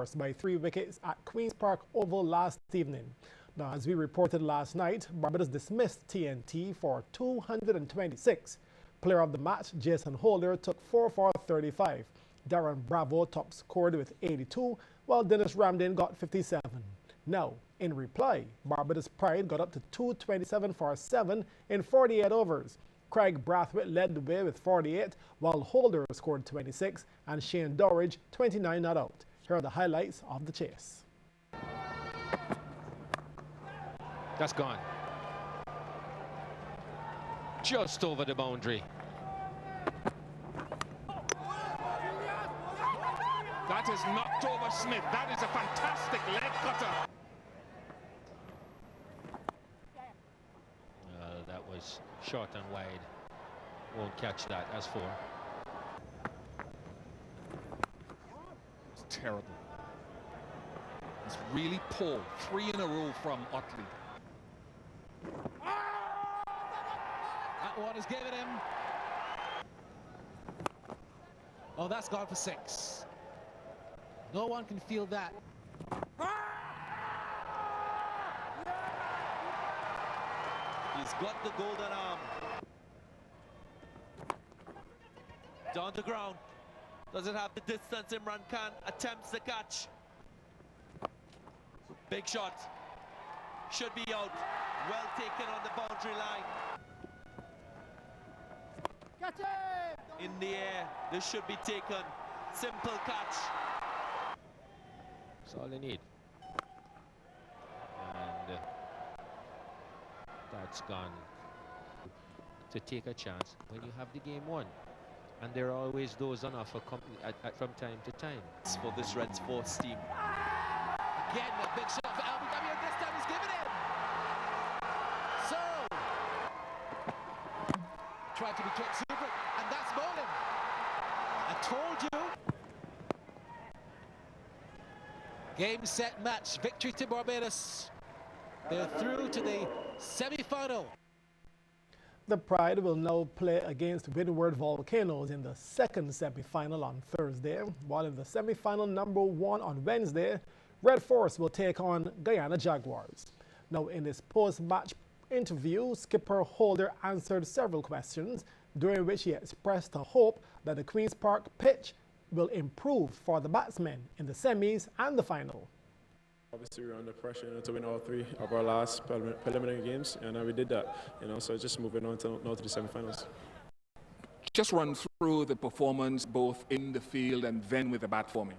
Force by 3 wickets at Queen's Park Oval last evening. Now, as we reported last night, Barbados dismissed TNT for 226. Player of the match, Jason Holder, took 4 for 35. Darren Bravo top scored with 82, while Dennis Ramdin got 57. Now, in reply, Barbados Pride got up to 227 for 7 in 48 overs. Craig Brathwaite led the way with 48, while Holder scored 26 and Shane Dorridge 29 not out. Here are the highlights of the chase. That's gone. Just over the boundary. That is knocked over Smith. That is a fantastic leg cutter. That was short and wide. Won't catch that. As for. It's terrible. It's really poor. 3 in a row from Otley. That one is given him. Oh, that's gone for 6. No one can feel that. He's got the golden arm. Down the ground. Doesn't have the distance. Imran Khan attempts the catch. Big shot. Should be out. Well taken on the boundary line. Catch it! In the air. This should be taken. Simple catch. That's all they need. And that's gone. To take a chance when you have the game won. And there are always those on offer from time to time. For this Red Sports team. Again, a big shot for LBW, and this time he's given it. So, tried to be trick super, and that's bowling. I told you. Game, set, match. Victory to Barbados. They're through to the semi-final. The Pride will now play against Windward Volcanoes in the second semi-final on Thursday, while in the semi-final number 1 on Wednesday, Red Force will take on Guyana Jaguars. Now, in his post-match interview, skipper Holder answered several questions, during which he expressed a hope that the Queen's Park pitch will improve for the batsmen in the semis and the final. Obviously, we were under pressure to win all 3 of our last preliminary games, and we did that. So just moving on to the semi-finals. Just run through the performance both in the field and then with the bat for me.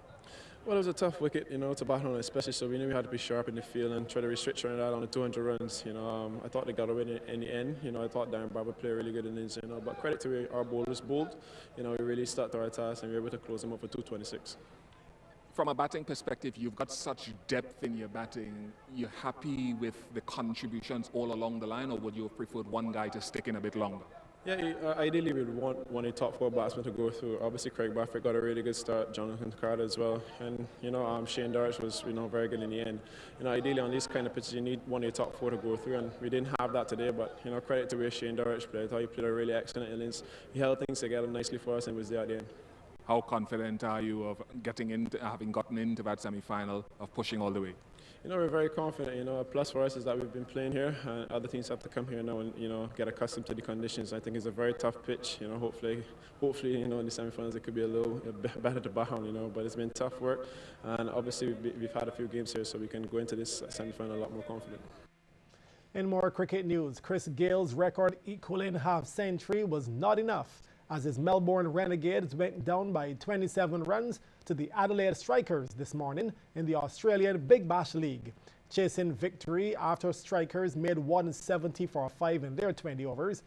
Well, it was a tough wicket, to bat on, especially, so we knew we had to be sharp in the field and try to restrict Trinidad on the 200 runs. I thought they got away in the end. I thought Darren Barber played really good innings, but credit to our bowlers bowled. We really stuck to our task and we were able to close them up for 226. From a batting perspective, you've got such depth in your batting. You're happy with the contributions all along the line, or would you have preferred one guy to stick in a bit longer? Yeah, ideally we'd want one of the top 4 batsmen to go through. Obviously, Craig Brathwaite got a really good start, Jonathan Carter as well, and Shane Dorridge was very good in the end. Ideally on these kind of pitches you need one of the top 4 to go through, and we didn't have that today. But credit to where Shane Dorridge played. I thought he played a really excellent innings. He held things together nicely for us and was there at the end. How confident are you of having gotten into that semi-final, of pushing all the way? We're very confident. A plus for us is that we've been playing here, and other teams have to come here now and get accustomed to the conditions. I think it's a very tough pitch. Hopefully, in the semi-finals it could be a little better to bat on. But it's been tough work, and obviously we've had a few games here, so we can go into this semi-final a lot more confident. In more cricket news, Chris Gayle's record equaling half-century was not enough, as his Melbourne Renegades went down by 27 runs to the Adelaide Strikers this morning in the Australian Big Bash League. Chasing victory after Strikers made 170 for 5 in their 20 overs,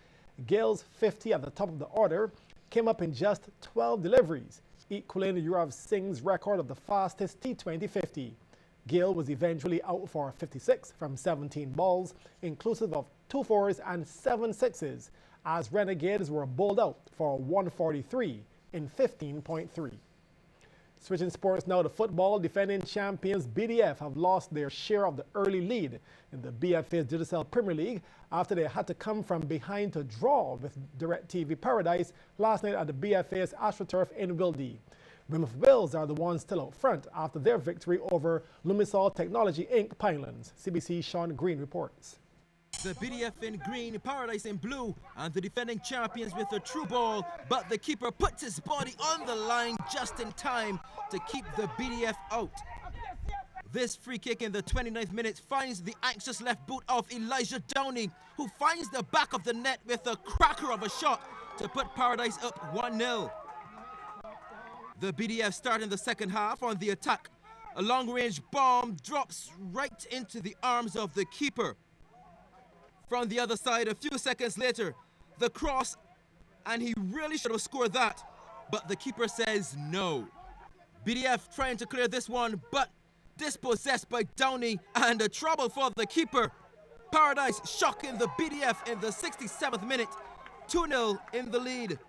Gayle's 50 at the top of the order came up in just 12 deliveries, equaling Yurav Singh's record of the fastest T20 50. Gayle was eventually out for 56 from 17 balls, inclusive of 2 fours and 7 sixes, as Renegades were bowled out for 143 in 15.3. Switching sports now to football, defending champions BDF have lost their share of the early lead in the BFA's Digicel Premier League after they had to come from behind to draw with DirecTV Paradise last night at the BFA's AstroTurf in Wildy. Weymouth Wills are the ones still out front after their victory over Lumisol Technology Inc. Pinelands. CBC Sean Green reports. The BDF in green, Paradise in blue, and the defending champions with a true ball, but the keeper puts his body on the line just in time to keep the BDF out. This free kick in the 29th minute finds the anxious left boot of Elijah Downey, who finds the back of the net with a cracker of a shot to put Paradise up 1-0. The BDF start in the second half on the attack. A long-range bomb drops right into the arms of the keeper. From the other side, a few seconds later, the cross, and he really should have scored that, but the keeper says no. BDF trying to clear this one, but dispossessed by Downey, and a trouble for the keeper. Paradise shocking the BDF in the 67th minute, 2-0 in the lead.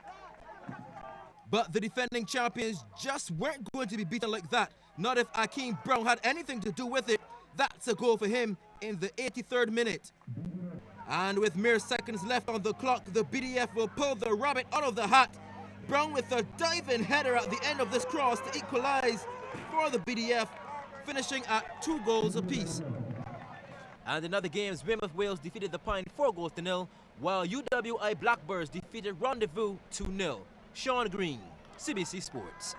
But the defending champions just weren't going to be beaten like that, not if Akeem Brown had anything to do with it. That's a goal for him in the 83rd minute. And with mere seconds left on the clock, the BDF will pull the rabbit out of the hat. Brown with a diving header at the end of this cross to equalize for the BDF, finishing at 2 goals apiece. And in other games, Weymouth Wales defeated the Pine 4-0, while UWI Blackbirds defeated Rendezvous 2-0. Sean Green, CBC Sports.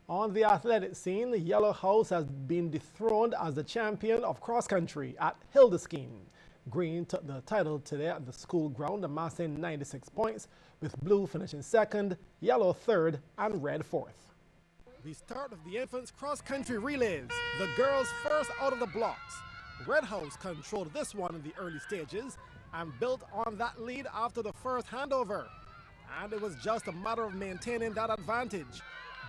On the athletic scene, the Yellow House has been dethroned as the champion of cross-country at Hildesheim. Green took the title today at the school ground, amassing 96 points, with Blue finishing second, Yellow third, and Red fourth. The start of the infants cross-country relays, the girls first out of the blocks. Red House controlled this one in the early stages and built on that lead after the first handover. And it was just a matter of maintaining that advantage.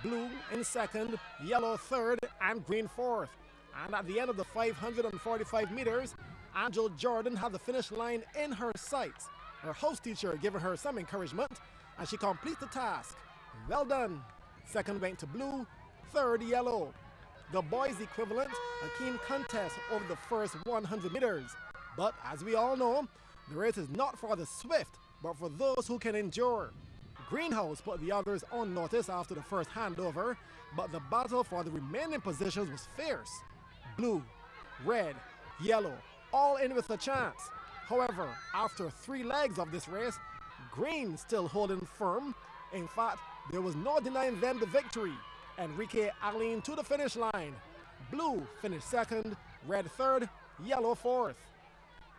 Blue in second, Yellow third, and Green fourth. And at the end of the 545 meters, Angel Jordan had the finish line in her sights. Her house teacher giving her some encouragement, and she completes the task. Well done. Second went to Blue, third Yellow. The boys' equivalent, a keen contest over the first 100 meters. But as we all know, the race is not for the swift, but for those who can endure. Greenhouse put the others on notice after the first handover, but the battle for the remaining positions was fierce. Blue, red, yellow, all in with a chance. However, after 3 legs of this race, Green still holding firm. In fact, there was no denying them the victory. Enrique Arlene to the finish line. Blue finished second, red third, yellow fourth.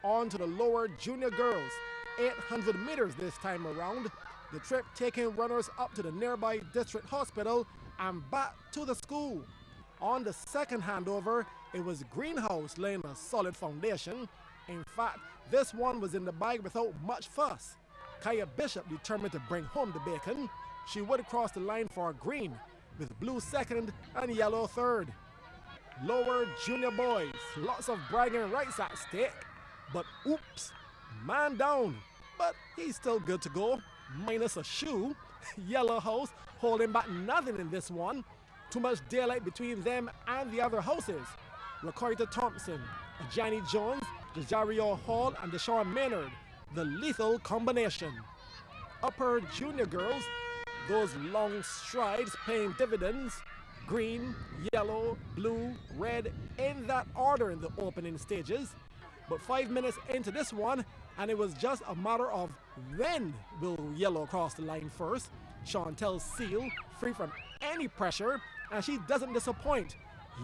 On to the lower junior girls. 800 meters this time around. The trip taking runners up to the nearby district hospital and back to the school. On the second handover, it was Greenhouse laying a solid foundation. In fact, this one was in the bag without much fuss. Kaya Bishop determined to bring home the bacon. She would cross the line for Green, with Blue second and Yellow third. Lower junior boys, lots of bragging rights at stake. But oops, man down. But he's still good to go, minus a shoe. Yellow House holding back nothing in this one. Too much daylight between them and the other houses. Rakoita Thompson, Johnny Jones, Jajario Hall, and Deshaun Maynard, the lethal combination. Upper junior girls, those long strides paying dividends. Green, yellow, blue, red, in that order in the opening stages. But 5 minutes into this one, and it was just a matter of when will yellow cross the line first. Chantel Seal, free from any pressure, and she doesn't disappoint.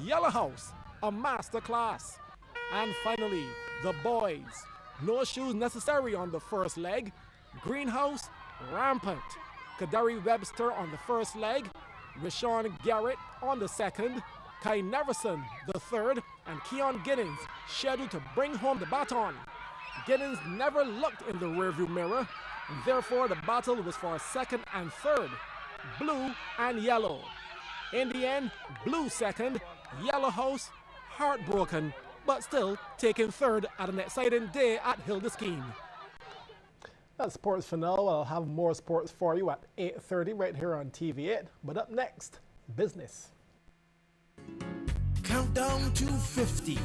Yellow House, a master class. And finally, the boys. No shoes necessary on the first leg. Greenhouse, rampant. Kadari Webster on the first leg. Rashawn Garrett on the second. Kai Neverson, the third, and Keon Giddens scheduled to bring home the baton. Giddens never looked in the rearview mirror, and therefore the battle was for second and third, blue and yellow. In the end, blue second, Yellow House heartbroken, but still taking third at an exciting day at Hildesheim. That's sports for now. I'll have more sports for you at 8:30 right here on TV8. But up next, business. Countdown to 50.